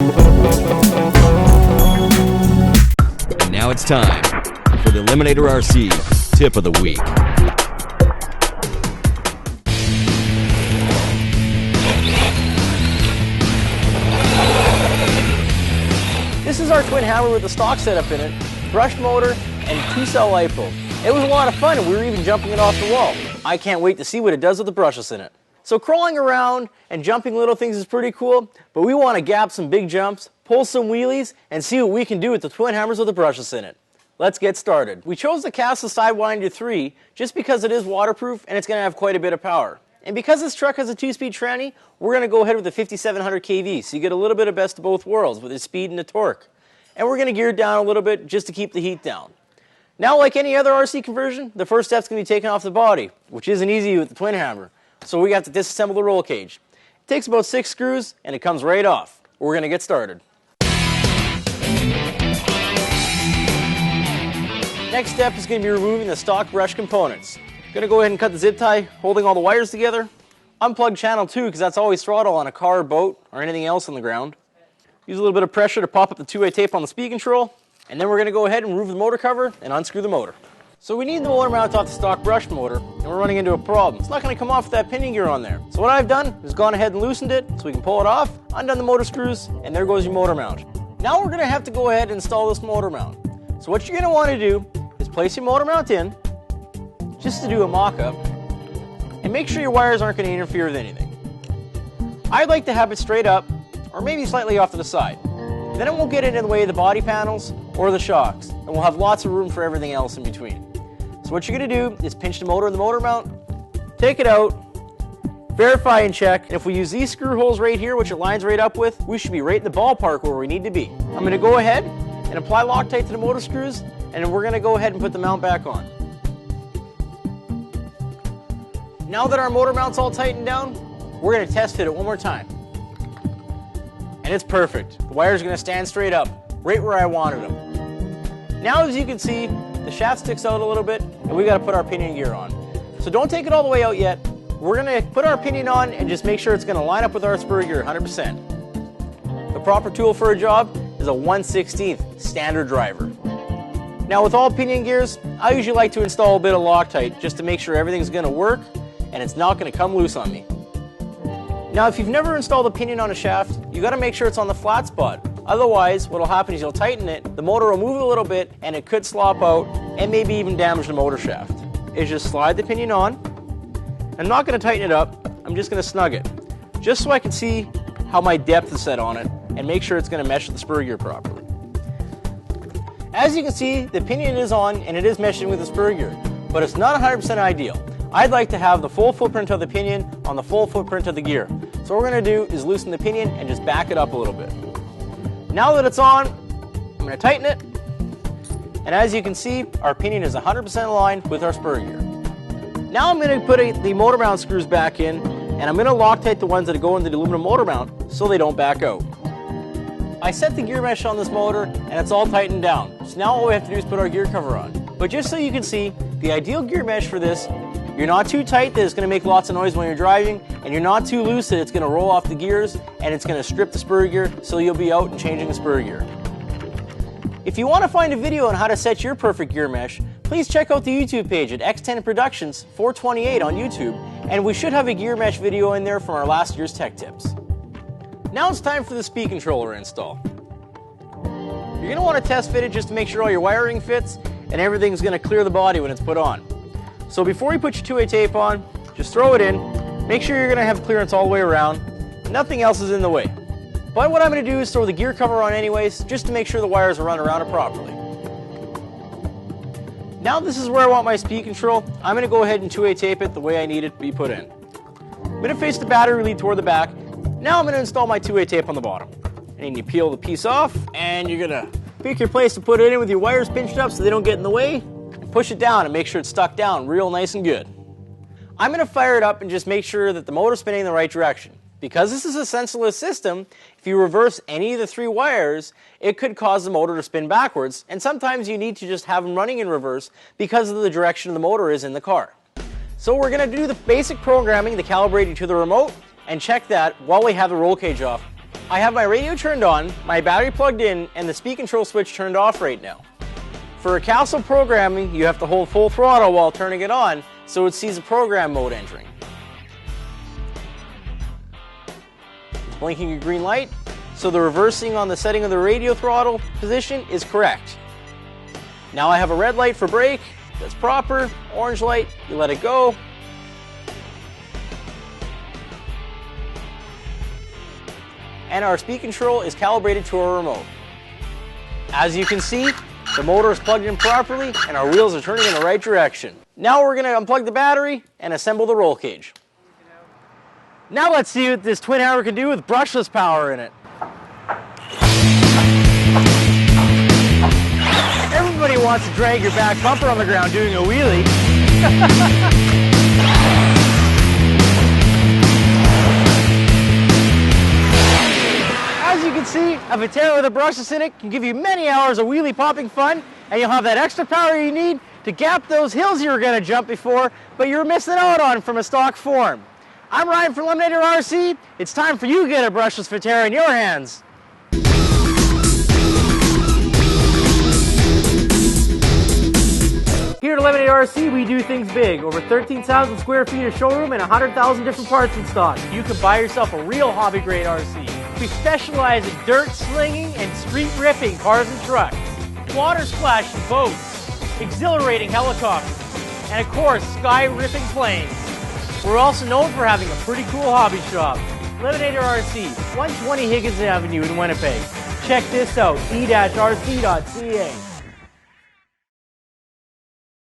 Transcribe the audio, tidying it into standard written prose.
And now it's time for the Eliminator RC Tip of the Week. This is our twin hammer with the stock setup in it, brushed motor, and 2-cell LiPo. It was a lot of fun, and we were even jumping it off the wall. I can't wait to see what it does with the brushless in it. So crawling around and jumping little things is pretty cool, but we want to gap some big jumps, pull some wheelies, and see what we can do with the twin hammers with the brushless in it. Let's get started. We chose to cast the Sidewinder 3 just because it is waterproof and it's going to have quite a bit of power. And because this truck has a 2-speed tranny, we're going to go ahead with the 5700 kV, so you get a little bit of best of both worlds with the speed and the torque. And we're going to gear it down a little bit just to keep the heat down. Now, like any other RC conversion, the first step's going to be taking off the body, which isn't easy with the twin hammer. So we have to disassemble the roll cage. It takes about 6 screws and it comes right off. We're going to get started. Next step is going to be removing the stock brush components. Going to go ahead and cut the zip tie, holding all the wires together. Unplug channel 2 because that's always throttle on a car, boat, or anything else on the ground. Use a little bit of pressure to pop up the 2-way tape on the speed control. And then we're going to go ahead and remove the motor cover and unscrew the motor. So we need the motor mount off the stock brush motor, and we're running into a problem. It's not going to come off with that pinion gear on there. So what I've done is gone ahead and loosened it so we can pull it off, undone the motor screws, and there goes your motor mount. Now we're going to have to go ahead and install this motor mount. So what you're going to want to do is place your motor mount in, just to do a mock-up, and make sure your wires aren't going to interfere with anything. I'd like to have it straight up, or maybe slightly off to the side. Then it won't get in the way of the body panels or the shocks, and we'll have lots of room for everything else in between. So what you're going to do is pinch the motor in the motor mount, take it out, verify and check, and if we use these screw holes right here, which it lines right up with, we should be right in the ballpark where we need to be. I'm going to go ahead and apply Loctite to the motor screws, and then we're going to go ahead and put the mount back on. Now that our motor mount's all tightened down, we're going to test fit it one more time. And it's perfect. The wires are going to stand straight up, right where I wanted them. Now, as you can see, the shaft sticks out a little bit, and we got to put our pinion gear on. So don't take it all the way out yet. We're going to put our pinion on and just make sure it's going to line up with our spur gear 100%. The proper tool for a job is a 1/16 standard driver. Now, with all pinion gears, I usually like to install a bit of Loctite just to make sure everything's going to work and it's not going to come loose on me. Now, if you've never installed a pinion on a shaft, you got to make sure it's on the flat spot. Otherwise, what will happen is you'll tighten it, the motor will move a little bit, and it could slop out and maybe even damage the motor shaft. Is just slide the pinion on. I'm not going to tighten it up, I'm just going to snug it, just so I can see how my depth is set on it and make sure it's going to mesh with the spur gear properly. As you can see, the pinion is on and it is meshing with the spur gear, but it's not 100% ideal. I'd like to have the full footprint of the pinion on the full footprint of the gear. So what we're going to do is loosen the pinion and just back it up a little bit. Now that it's on, I'm going to tighten it. And as you can see, our pinion is 100% aligned with our spur gear. Now I'm going to put the motor mount screws back in, and I'm going to Loctite the ones that go into the aluminum motor mount so they don't back out. I set the gear mesh on this motor and it's all tightened down. So now all we have to do is put our gear cover on. But just so you can see, the ideal gear mesh for this, you're not too tight that it's going to make lots of noise when you're driving, and you're not too loose that it's going to roll off the gears and it's going to strip the spur gear so you'll be out and changing the spur gear. If you want to find a video on how to set your perfect gear mesh, please check out the YouTube page at X10 Productions 428 on YouTube, and we should have a gear mesh video in there from our last year's tech tips. Now it's time for the speed controller install. You're going to want to test fit it just to make sure all your wiring fits and everything's going to clear the body when it's put on. So before you put your 2-way tape on, just throw it in, make sure you're going to have clearance all the way around, nothing else is in the way. But what I'm going to do is throw the gear cover on anyways, just to make sure the wires are run around it properly. Now this is where I want my speed control. I'm going to go ahead and 2-way tape it the way I need it to be put in. I'm going to face the battery lead toward the back. Now I'm going to install my 2-way tape on the bottom. And you peel the piece off, and you're going to pick your place to put it in with your wires pinched up so they don't get in the way. Push it down and make sure it's stuck down real nice and good. I'm going to fire it up and just make sure that the motor's spinning in the right direction. Because this is a sensorless system, if you reverse any of the 3 wires, it could cause the motor to spin backwards, and sometimes you need to just have them running in reverse because of the direction the motor is in the car. So we're going to do the basic programming, the calibrating to the remote, and check that while we have the roll cage off. I have my radio turned on, my battery plugged in, and the speed control switch turned off right now. For castle programming, you have to hold full throttle while turning it on so it sees the program mode entering. It's blinking a green light, so the reversing on the setting of the radio throttle position is correct. Now I have a red light for brake, that's proper, orange light, you let it go. And our speed control is calibrated to our remote. As you can see, the motor is plugged in properly and our wheels are turning in the right direction. Now we're going to unplug the battery and assemble the roll cage. Now let's see what this twin hammer can do with brushless power in it. Everybody wants to drag your back bumper on the ground doing a wheelie. As you can see, a Vaterra with a brushless in it can give you many hours of wheelie popping fun, and you'll have that extra power you need to gap those hills you were going to jump before, but you were missing out on from a stock form. I'm Ryan from Eliminator RC. It's time for you to get a brushless Vaterra in your hands. Here at Eliminator RC, we do things big. Over 13,000 square feet of showroom and 100,000 different parts in stock. You can buy yourself a real hobby-grade RC. We specialize in dirt slinging and street ripping cars and trucks, water splashing boats, exhilarating helicopters, and of course, sky-ripping planes. We're also known for having a pretty cool hobby shop. Eliminator RC, 120 Higgins Avenue in Winnipeg. Check this out, e-rc.ca.